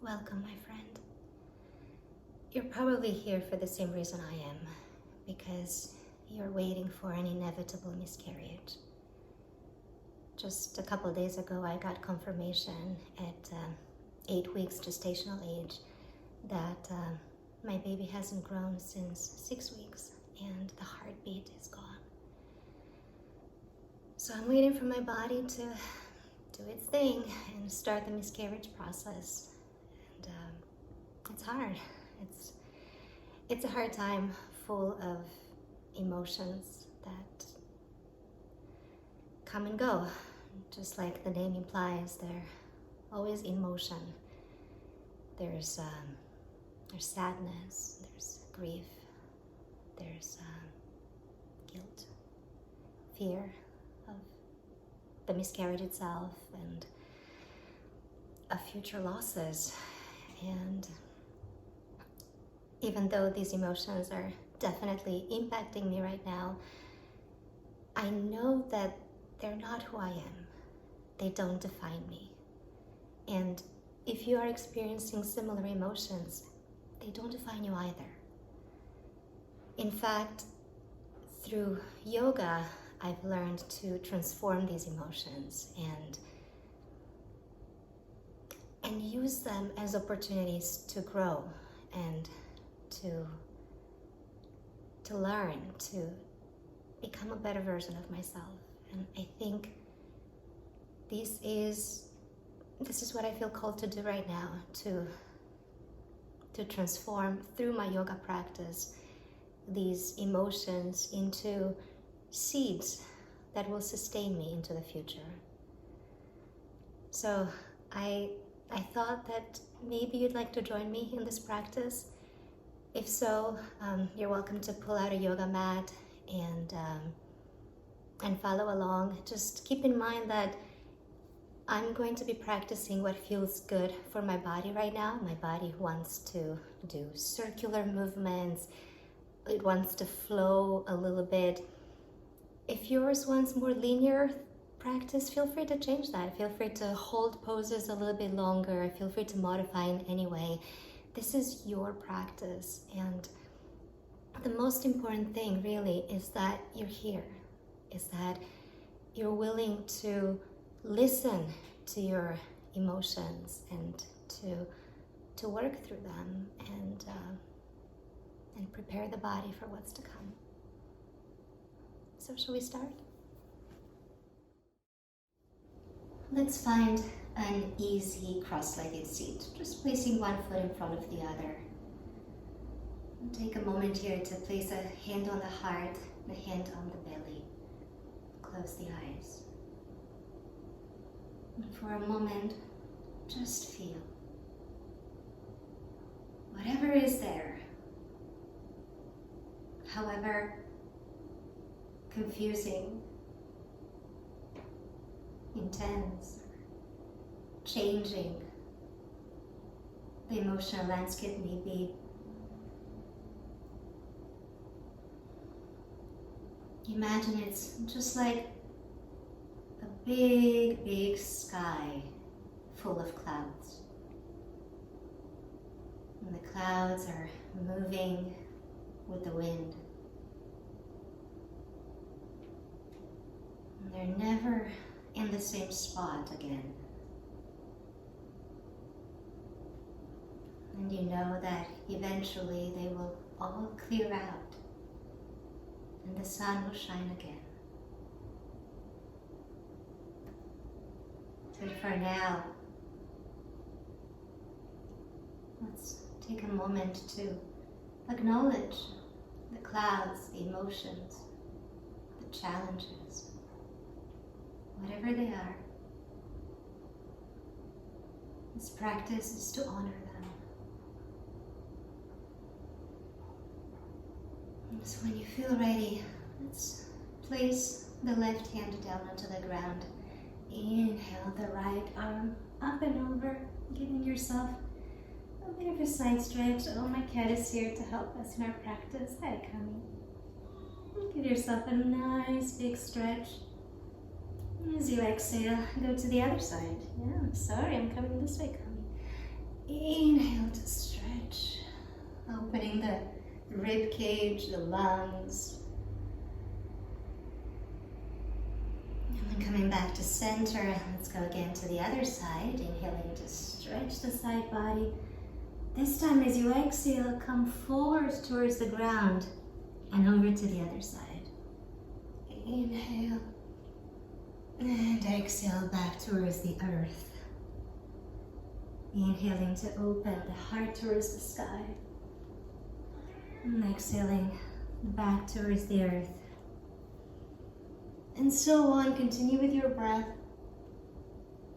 Welcome, my friend. You're probably here for the same reason I am, because you're waiting for an inevitable miscarriage. Just a couple days ago, I got confirmation at 8 weeks gestational age that my baby hasn't grown since 6 weeks and the heartbeat is gone. So I'm waiting for my body to do its thing and start the miscarriage process. And it's hard. It's a hard time full of emotions that come and go. Just like the name implies, they're always in motion. There's sadness, there's grief, there's guilt, fear of the miscarriage itself, and of future losses. And even though these emotions are definitely impacting me right now, I know that they're not who I am. They don't define me. And if you are experiencing similar emotions, they don't define you either. In fact, through yoga, I've learned to transform these emotions and use them as opportunities to grow and to learn, to become a better version of myself. And I think this is what I feel called to do right now, to transform through my yoga practice these emotions into seeds that will sustain me into the future. So I thought that maybe you'd like to join me in this practice. If so, you're welcome to pull out a yoga mat and follow along. Just keep in mind that I'm going to be practicing what feels good for my body right now. My body wants to do circular movements. It wants to flow a little bit. If yours wants more linear practice, feel free to change that. Feel free to hold poses a little bit longer. Feel free to modify in any way. This is your practice, and the most important thing really is that you're here, is that you're willing to listen to your emotions and to work through them and prepare the body for what's to come. So shall we start? Let's find an easy cross-legged seat, just placing one foot in front of the other. Take a moment here to place a hand on the heart, a hand on the belly. Close the eyes. And for a moment, just feel whatever is there, however confusing, intense, changing the emotional landscape may be. Imagine it's just like a big, big sky full of clouds. And the clouds are moving with the wind. And they're never in the same spot again. And you know that eventually they will all clear out and the sun will shine again. But for now, let's take a moment to acknowledge the clouds, the emotions, the challenges, whatever they are. This practice is to honor them. So when you feel ready, let's place the left hand down onto the ground. Inhale the right arm up and over, giving yourself a bit of a side stretch. Oh, my cat is here to help us in our practice. Hi, Kami. Give yourself a nice big stretch. As you exhale, go to the other side. Yeah, I'm sorry, I'm coming this way, Kami. Inhale to stretch, opening the rib cage, the lungs. And then coming back to center, let's go again to the other side. Inhaling to stretch the side body. This time as you exhale, come forward towards the ground and over to the other side. Inhale and exhale back towards the earth. Inhaling to open the heart towards the sky. And exhaling back towards the earth. And so on, continue with your breath,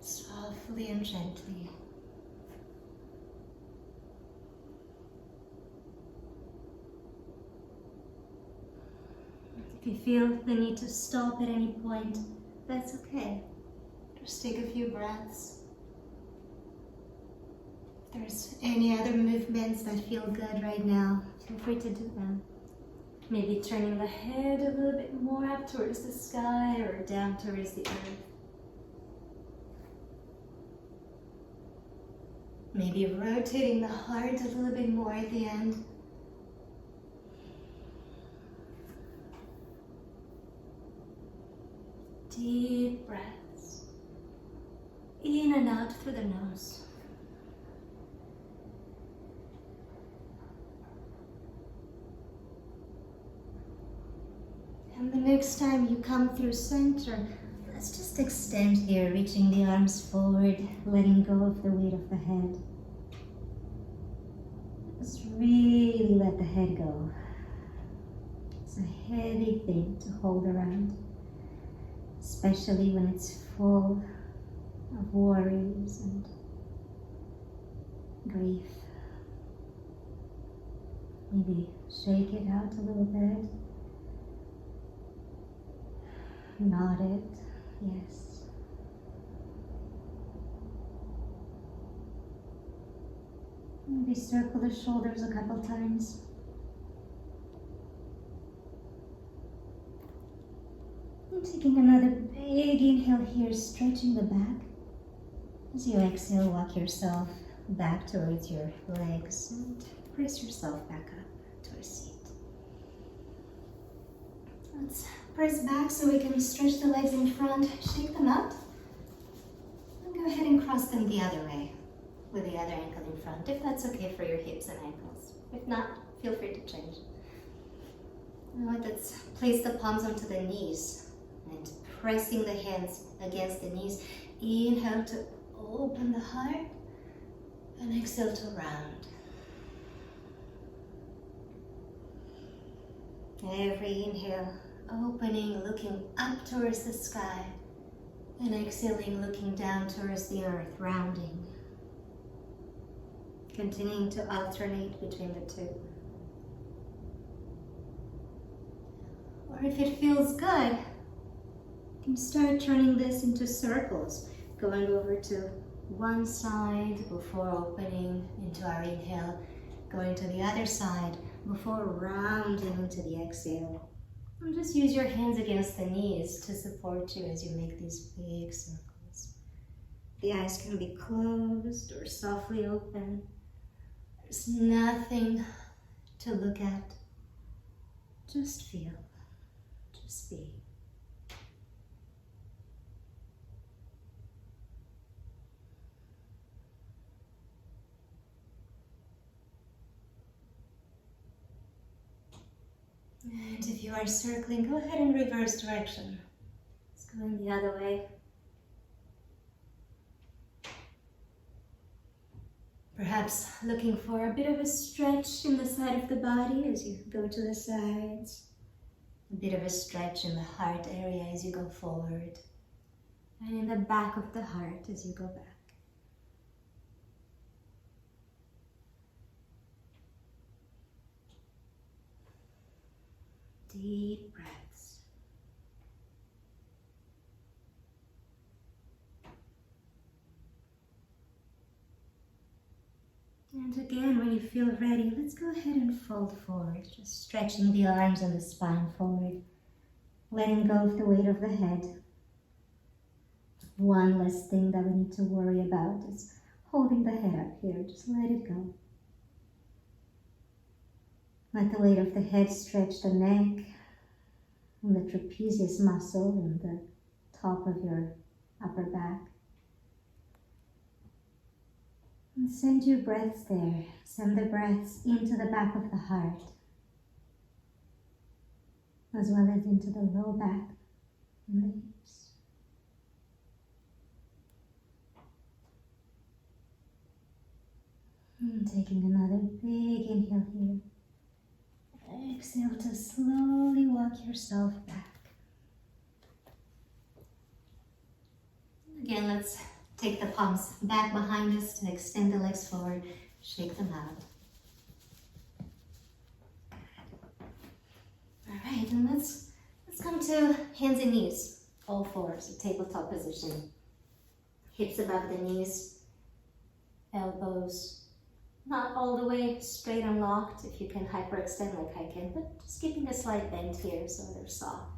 softly and gently. If you feel the need to stop at any point, that's okay. Just take a few breaths. If there's any other movements that feel good right now, feel free to do them. Maybe turning the head a little bit more up towards the sky or down towards the earth. Maybe rotating the heart a little bit more at the end. Deep breaths, in and out through the nose. And the next time you come through center, let's just extend here, reaching the arms forward, letting go of the weight of the head. Just really let the head go. It's a heavy thing to hold around, especially when it's full of worries and grief. Maybe shake it out a little bit. Nod it, yes. Maybe circle the shoulders a couple times. And taking another big inhale here, stretching the back. As you exhale, walk yourself back towards your legs and press yourself back up to a seat. Let's press back so we can stretch the legs in front, shake them out. And go ahead and cross them the other way with the other ankle in front, if that's okay for your hips and ankles. If not, feel free to change. Now let's place the palms onto the knees and pressing the hands against the knees. Inhale to open the heart and exhale to round. Every inhale, opening, looking up towards the sky, and exhaling, looking down towards the earth, rounding. Continuing to alternate between the two. Or if it feels good, you can start turning this into circles, going over to one side before opening into our inhale, going to the other side before rounding into the exhale. And just use your hands against the knees to support you as you make these big circles. The eyes can be closed or softly open. There's nothing to look at. Just feel. Just be. And if you are circling, go ahead and reverse direction. Let's go in the other way. Perhaps looking for a bit of a stretch in the side of the body as you go to the sides. A bit of a stretch in the heart area as you go forward. And in the back of the heart as you go back. Deep breaths. And again, when you feel ready, let's go ahead and fold forward, just stretching the arms and the spine forward, letting go of the weight of the head. One less thing that we need to worry about is holding the head up here. Just let it go. Let the weight of the head stretch the neck and the trapezius muscle in the top of your upper back. And send your breaths there. Send the breaths into the back of the heart, as well as into the low back and the hips. And taking another big inhale here. Exhale to slowly walk yourself back. Again, let's take the palms back behind us to extend the legs forward. Shake them out. All right, and let's come to hands and knees, all fours, a tabletop position. Hips above the knees, elbows not all the way straight and locked. If you can hyperextend like I can, but just keeping a slight bend here so they're soft.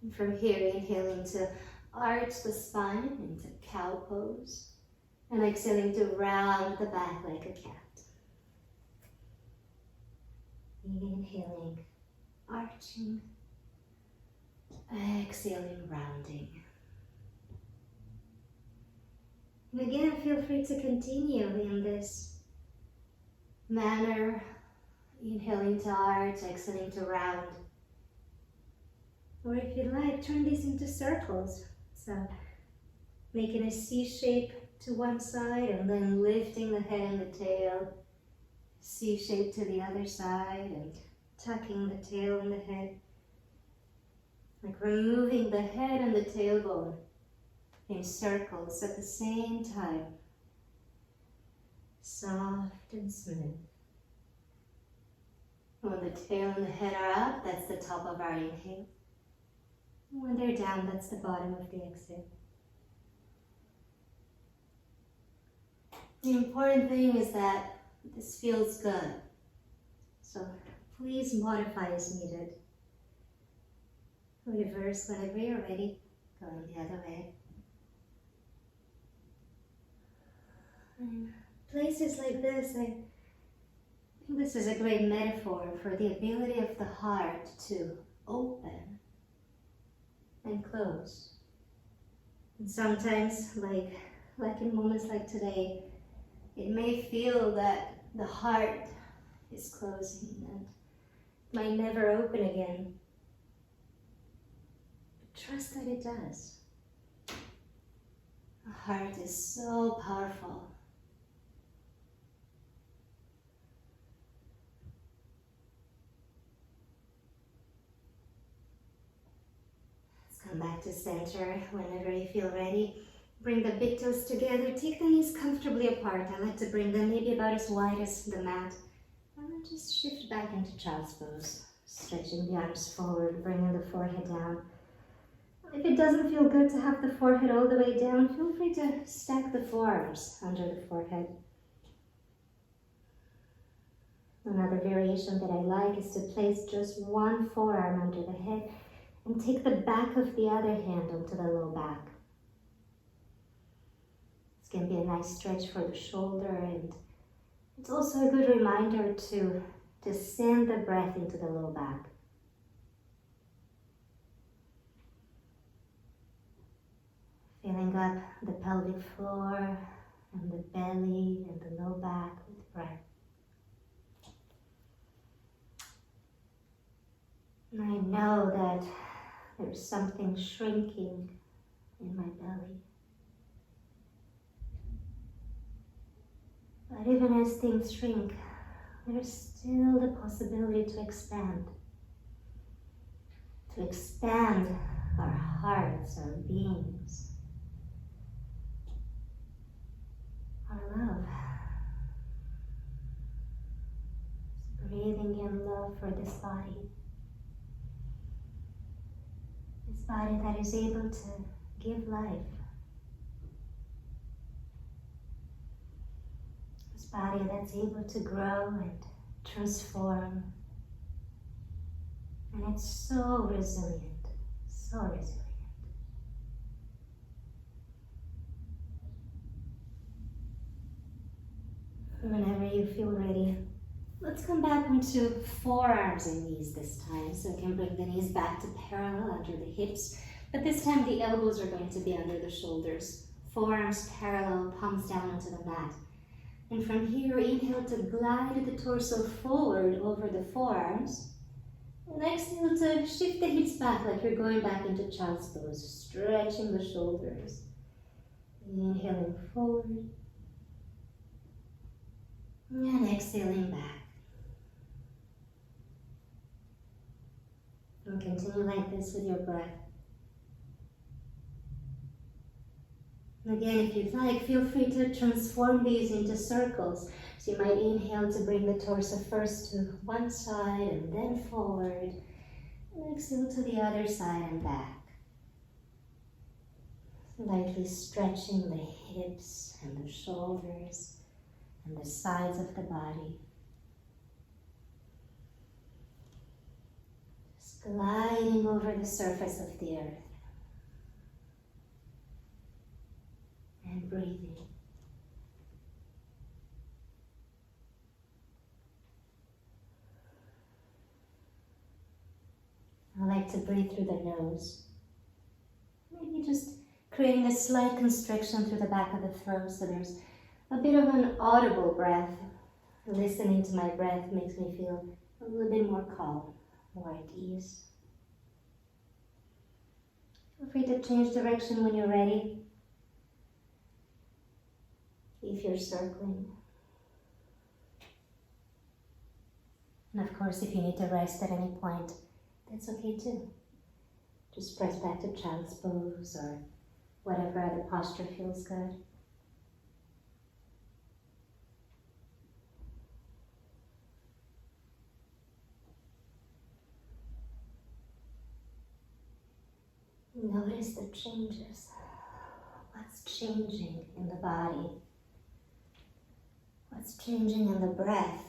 And from here, inhaling to arch the spine into cow pose, and exhaling to round the back like a cat. Inhaling, arching, exhaling, rounding. And again, feel free to continue in this manner, inhaling to arch, exhaling to round. Or if you like, turn these into circles. So making a C shape to one side and then lifting the head and the tail. C shape to the other side and tucking the tail and the head. Like removing the head and the tailbone in circles at the same time. Soft and smooth. When the tail and the head are up, that's the top of our inhale. When they're down, that's the bottom of the exhale. The important thing is that this feels good. So please modify as needed. Reverse whenever you're ready. Going the other way. And places like this, I think this is a great metaphor for the ability of the heart to open and close. And sometimes, like in moments like today, it may feel that the heart is closing and might never open again. But trust that it does. The heart is so powerful. Come back to center whenever you feel ready. Bring the big toes together. Take the knees comfortably apart. I like to bring them maybe about as wide as the mat. And then just shift back into child's pose. Stretching the arms forward, bringing the forehead down. If it doesn't feel good to have the forehead all the way down, feel free to stack the forearms under the forehead. Another variation that I like is to place just one forearm under the head and take the back of the other hand onto the low back. This can be a nice stretch for the shoulder, and it's also a good reminder to send the breath into the low back. Filling up the pelvic floor and the belly and the low back with breath. And I know that there's something shrinking in my belly. But even as things shrink, there's still the possibility to expand. To expand our hearts, our beings, our love. Just breathing in love for this body. This body that is able to give life. This body that's able to grow and transform. And it's so resilient, so resilient. Whenever you feel ready, let's come back onto forearms and knees this time. So you can bring the knees back to parallel under the hips, but this time the elbows are going to be under the shoulders. Forearms parallel, palms down onto the mat. And from here, inhale to glide the torso forward over the forearms. And exhale to shift the hips back like you're going back into child's pose, stretching the shoulders. Inhaling forward. And exhaling back. And continue like this with your breath. And again, if you'd like, feel free to transform these into circles. So you might inhale to bring the torso first to one side and then forward. And exhale to the other side and back. Lightly stretching the hips and the shoulders and the sides of the body. Just gliding over the surface of the earth. And breathing. I like to breathe through the nose. Maybe just creating a slight constriction through the back of the throat so there's a bit of an audible breath. Listening to my breath makes me feel a little bit more calm, more at ease. Feel free to change direction when you're ready. If you're circling. And of course, if you need to rest at any point, that's okay too. Just press back to child's pose or whatever other posture feels good. Notice the changes. What's changing in the body? What's changing in the breath?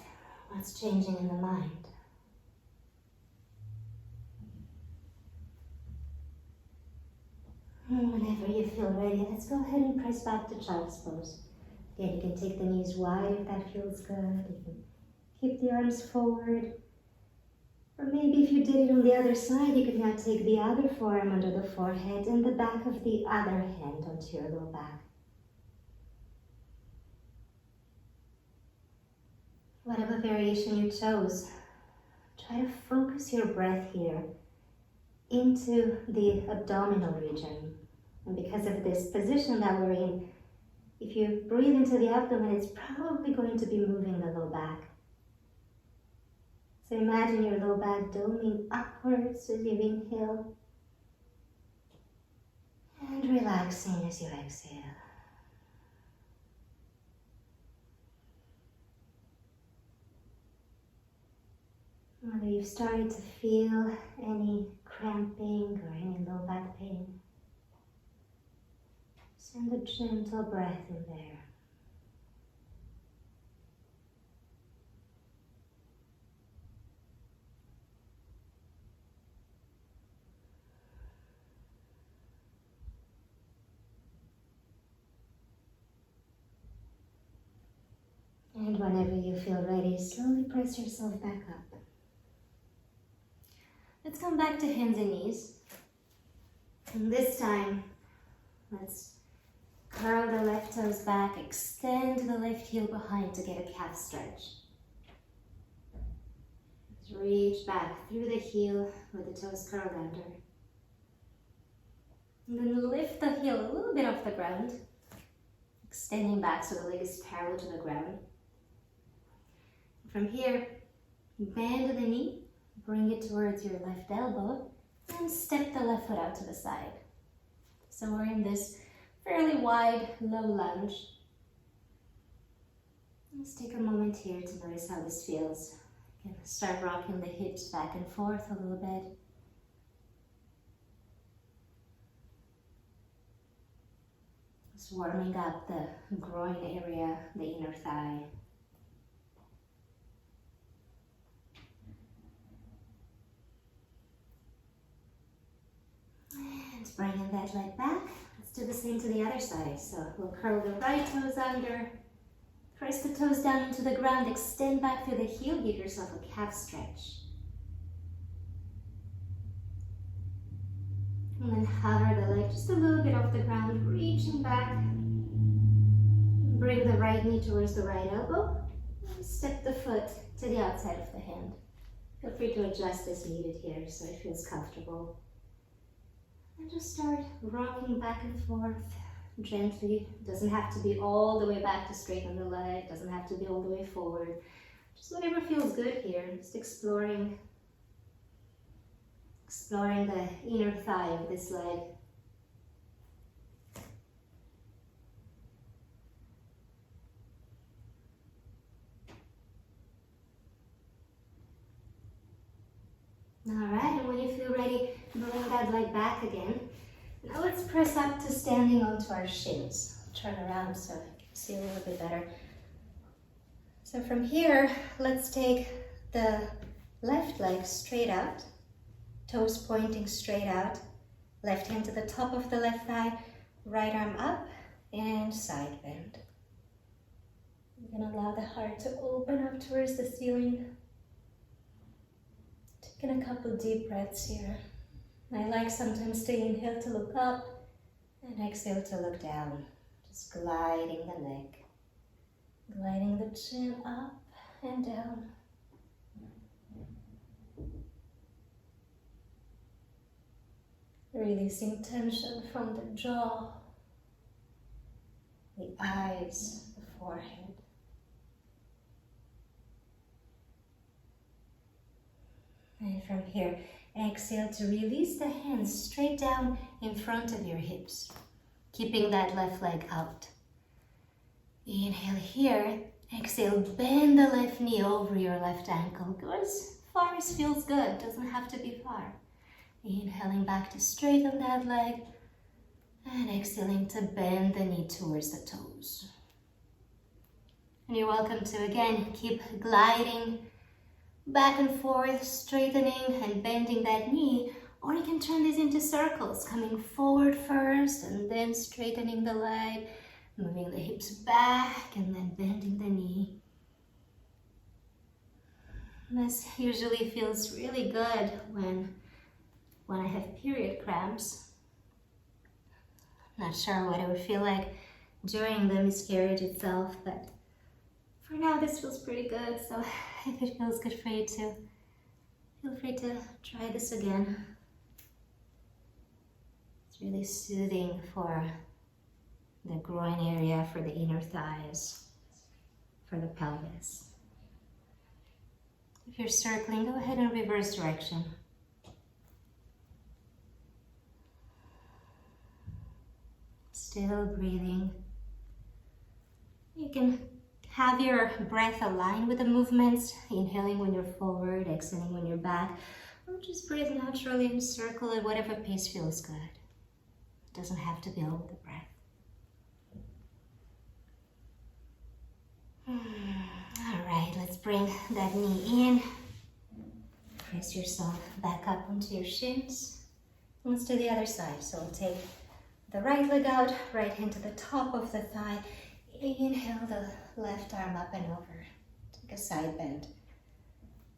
What's changing in the mind? And whenever you feel ready, let's go ahead and press back to child's pose. Again, you can take the knees wide if that feels good. You can keep the arms forward. Or maybe if you did it on the other side, you could now take the other forearm under the forehead and the back of the other hand onto your low back. Whatever variation you chose, try to focus your breath here into the abdominal region. And because of this position that we're in, if you breathe into the abdomen, it's probably going to be moving the low back. So imagine your low back doming upwards as you inhale and relaxing as you exhale. Whether you've started to feel any cramping or any low back pain, send a gentle breath in there. And whenever you feel ready, slowly press yourself back up. Let's come back to hands and knees. And this time, let's curl the left toes back, extend the left heel behind to get a calf stretch. Let's reach back through the heel with the toes curled under. And then lift the heel a little bit off the ground, extending back so the leg is parallel to the ground. From here, bend the knee, bring it towards your left elbow, and step the left foot out to the side. So we're in this fairly wide, low lunge. Let's take a moment here to notice how this feels. You can start rocking the hips back and forth a little bit. Just warming up the groin area, the inner thigh. And bringing that leg back. Let's do the same to the other side. So we'll curl the right toes under, Press the toes down into the ground, extend back through the heel, give yourself a calf stretch. And then hover the leg just a little bit off the ground, reaching back. Bring the right knee towards the right elbow. And step the foot to the outside of the hand. Feel free to adjust as needed here so it feels comfortable. And just start rocking back and forth gently. It doesn't have to be all the way back to straighten the leg. It doesn't have to be all the way forward. Just whatever feels good here. Just exploring the inner thigh of this leg. Alright, and when you feel ready, bring that leg back again. Now let's press up to standing onto our shins. Turn around so you can see a little bit better. So from here, let's take the left leg straight out, toes pointing straight out, left hand to the top of the left thigh, right arm up, and side bend. You can allow the heart to open up towards the ceiling. Taking a couple deep breaths here. I like sometimes to inhale to look up and exhale to look down. Just gliding the neck, gliding the chin up and down. Releasing tension from the jaw, the eyes, the forehead. And from here, exhale to release the hands straight down in front of your hips, keeping that left leg out. Inhale here, exhale, bend the left knee over your left ankle. Go as far as feels good, doesn't have to be far. Inhaling back to straighten that leg, and exhaling to bend the knee towards the toes. And you're welcome to, again, keep gliding back and forth, straightening and bending that knee, or you can turn this into circles, coming forward first and then straightening the leg, moving the hips back and then bending the knee. This usually feels really good when I have period cramps. Not sure what it would feel like during the miscarriage itself, but for now this feels pretty good, so if it feels good for you too, feel free to try this again. It's really soothing for the groin area, for the inner thighs, for the pelvis. If you're circling, go ahead and reverse direction. Still breathing. You can have your breath align with the movements, inhaling when you're forward, exhaling when you're back, or just breathe naturally and circle at whatever pace feels good. It doesn't have to be all with the breath. All right, let's bring that knee in. Press yourself back up onto your shins. Let's do the other side. So we'll take the right leg out, right hand to the top of the thigh. Inhale the left arm up and over. Take a side bend.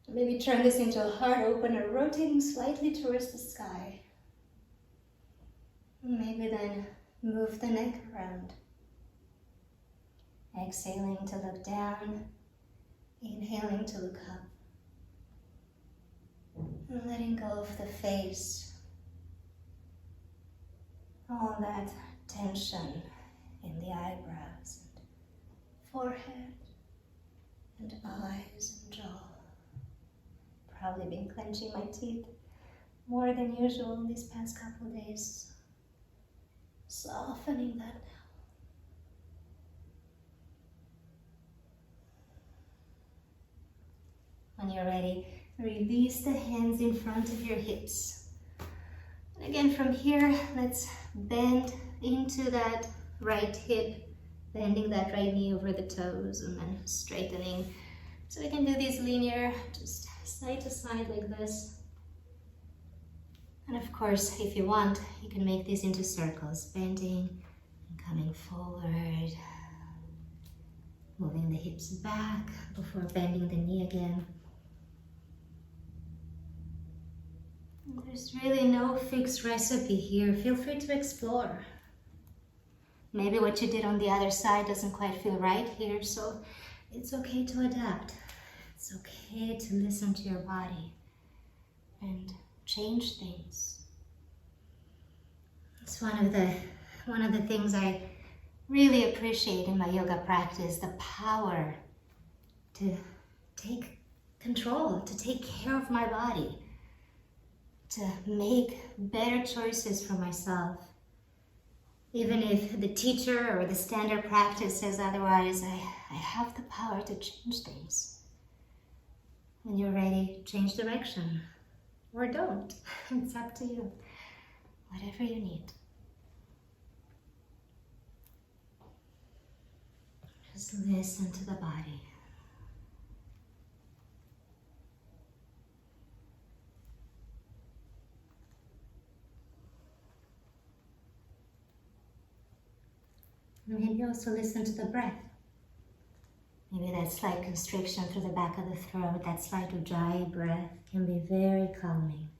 Maybe turn this into a heart opener, rotating slightly towards the sky. Maybe then move the neck around. Exhaling to look down, inhaling to look up. And letting go of the face. All that tension in the eyebrows and forehead and eyes and jaw. Probably been clenching my teeth more than usual these past couple of days. Softening that now. When you're ready, release the hands in front of your hips. And again, from here, let's bend into that right hip, bending that right knee over the toes and then straightening. So we can do these linear, just side to side like this. And of course, if you want, you can make these into circles, bending and coming forward Moving the hips back before bending the knee again. There's really no fixed recipe here. Feel free to explore. Maybe what you did on the other side doesn't quite feel right here, so it's okay to adapt. It's okay to listen to your body and change things. It's one of the things I really appreciate in my yoga practice, the power to take control, to take care of my body, to make better choices for myself. Even if the teacher or the standard practice says otherwise, I have the power to change things. When you're ready, change direction. Or don't. It's up to you. Whatever you need. Just listen to the body. Maybe also listen to the breath. Maybe that slight constriction through the back of the throat, that slight ujjayi breath can be very calming.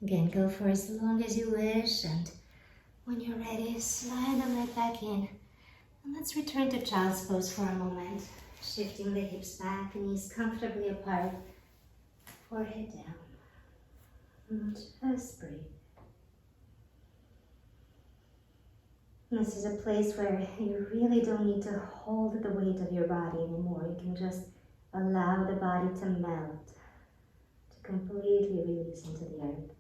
Again, go for as long as you wish, and when you're ready, slide the leg back in. And let's return to child's pose for a moment, shifting the hips back, knees comfortably apart, forehead down. And just breathe. This is a place where you really don't need to hold the weight of your body anymore. You can just allow the body to melt, to completely release into the earth.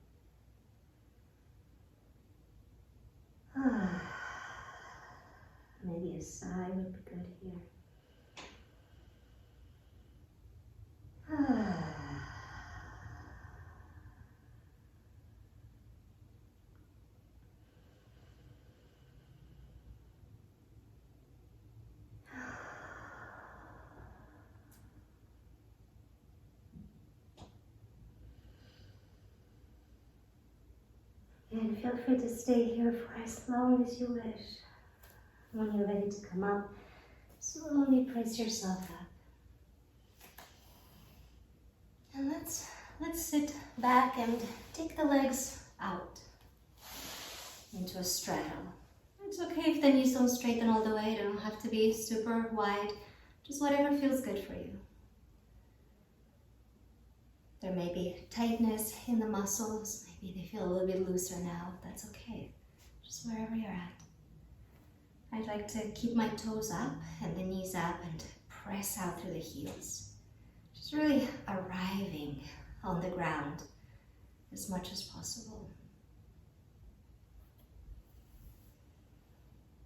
Maybe a sigh would be good here. And feel free to stay here for as long as you wish. When you're ready to come up, slowly press yourself up. And let's sit back and take the legs out into a straddle. It's okay if the knees don't straighten all the way. They don't have to be super wide. Just whatever feels good for you. There may be tightness in the muscles. Maybe they feel a little bit looser now. That's okay. Just wherever you're at. I'd like to keep my toes up and the knees up and press out through the heels. Just really arriving on the ground as much as possible.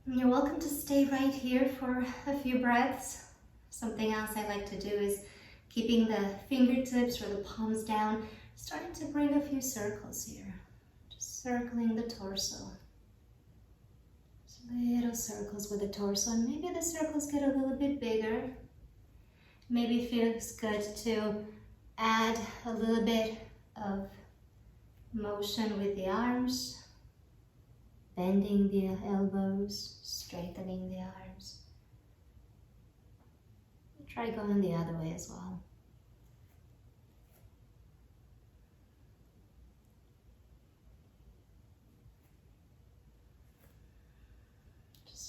And you're welcome to stay right here for a few breaths. Something else I like to do is keeping the fingertips or the palms down, starting to bring a few circles here. Just circling the torso. Little circles with the torso, and maybe the circles get a little bit bigger. Maybe it feels good to add a little bit of motion with the arms, bending the elbows, straightening the arms. Try going the other way as well.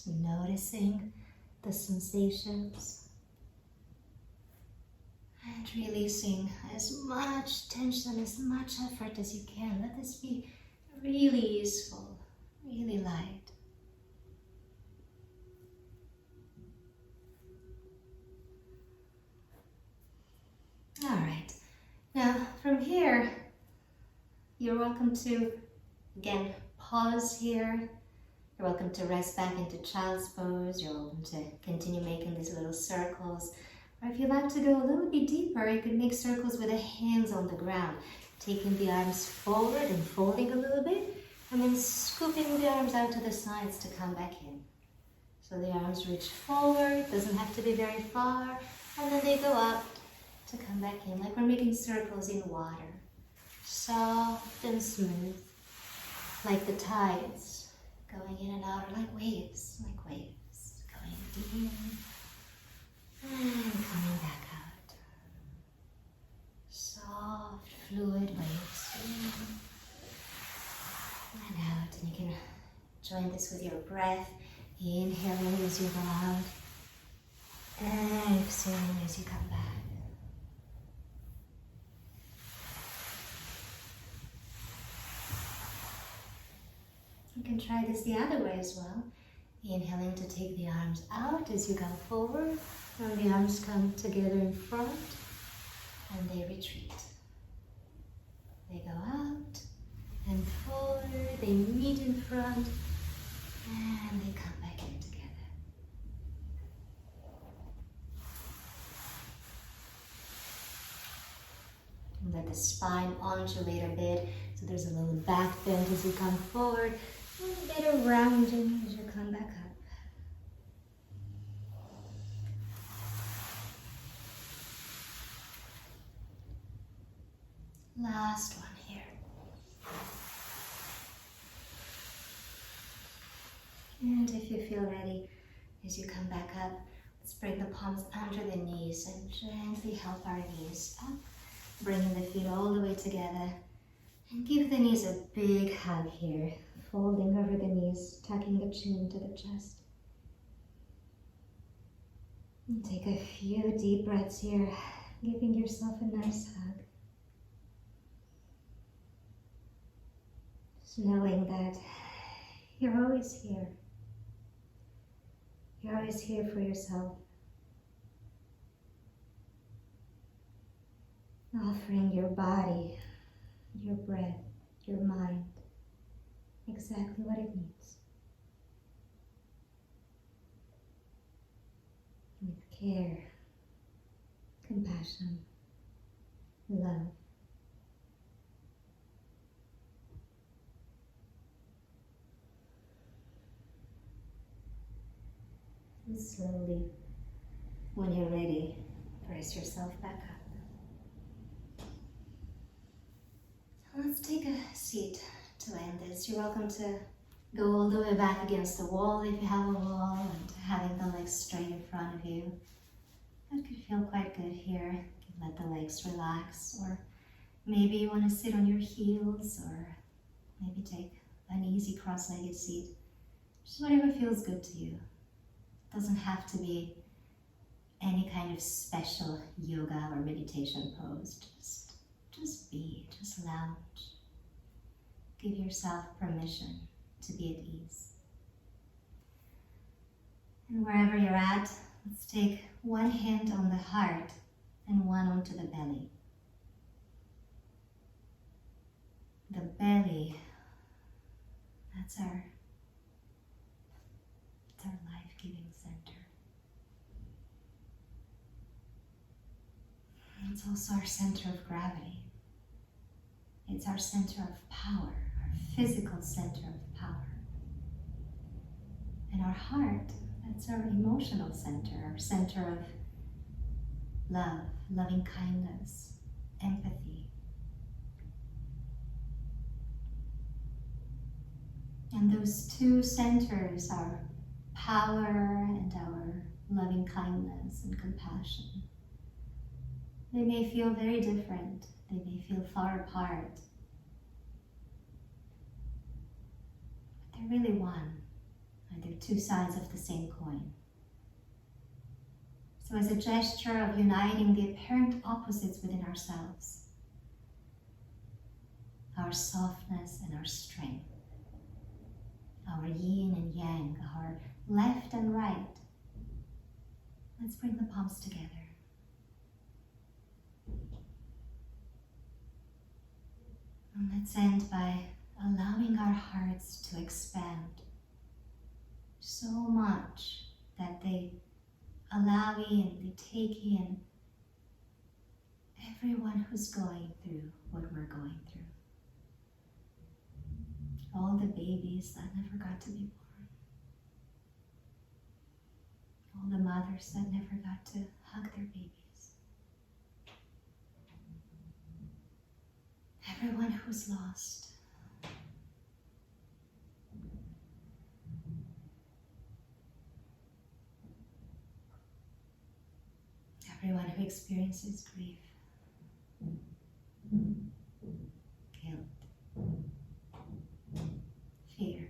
Noticing the sensations and releasing as much tension, as much effort as you can. Let this be really useful, really light. All right, now from here, you're welcome to, again, pause here. You're welcome to rest back into child's pose. You're welcome to continue making these little circles. Or if you'd like to go a little bit deeper, you can make circles with the hands on the ground, taking the arms forward and folding a little bit, and then scooping the arms out to the sides to come back in. So the arms reach forward, doesn't have to be very far, and then they go up to come back in, like we're making circles in water. Soft and smooth. like the tides going in and out, or like waves, going in and coming back out. Soft, fluid waves in and out. And you can join this with your breath, inhaling as you go out, and exhaling as you come back. You can try this the other way as well. Inhaling to take the arms out as you go forward, and the arms come together in front, and they retreat. They go out and forward, they meet in front, and they come back in together. Let the spine undulate a bit, so there's a little back bend as you come forward, and a bit of rounding as you come back up. Last one here. And if you feel ready, as you come back up, let's bring the palms under the knees and gently help our knees up, bringing the feet all the way together. And give the knees a big hug here, folding over the knees, tucking the chin to the chest. And take a few deep breaths here, giving yourself a nice hug. Just knowing that you're always here. You're always here for yourself. Offering your body, your breath, your mind, exactly what it needs. With care, compassion, love. And slowly, when you're ready, brace yourself back up. Let's take a seat to end this. You're welcome to go all the way back against the wall if you have a wall, and having the legs straight in front of you. That could feel quite good here. You can let the legs relax, or maybe you want to sit on your heels, or maybe take an easy cross-legged seat. Just whatever feels good to you. It doesn't have to be any kind of special yoga or meditation pose. Just be, just lounge. Give yourself permission to be at ease. And wherever you're at, let's take one hand on the heart and one onto the belly. The belly, that's our life-giving center. It's also our center of gravity. It's our center of power, our physical center of power. And our heart, that's our emotional center, our center of love, loving kindness, empathy. And those two centers, our power and our loving kindness and compassion, they may feel very different. They may feel far apart. But they're really one. And they're two sides of the same coin. So as a gesture of uniting the apparent opposites within ourselves, our softness and our strength, our yin and yang, our left and right, let's bring the palms together. And let's end by allowing our hearts to expand so much that they allow in, they take in everyone who's going through what we're going through. All the babies that never got to be born. All the mothers that never got to hug their babies. Everyone who's lost. everyone who experiences grief, guilt, fear.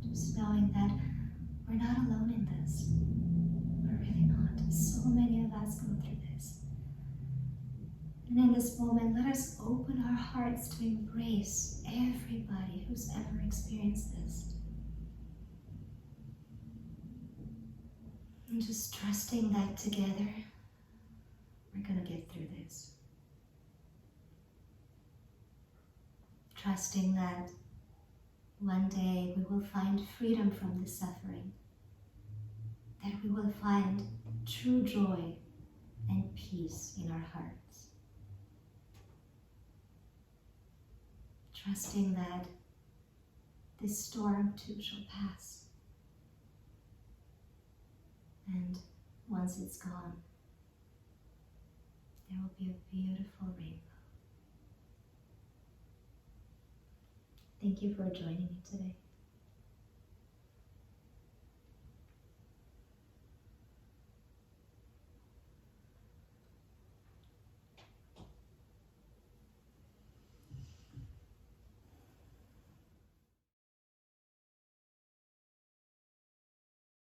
Just knowing that we're not alone in this. We're really not. So many of us go through this. And in this moment, let us open our hearts to embrace everybody who's ever experienced this. And just trusting that together, we're going to get through this. Trusting that one day we will find freedom from the suffering. That we will find true joy and peace in our hearts. Trusting that this storm too shall pass. And once it's gone, there will be a beautiful rainbow. Thank you for joining me today.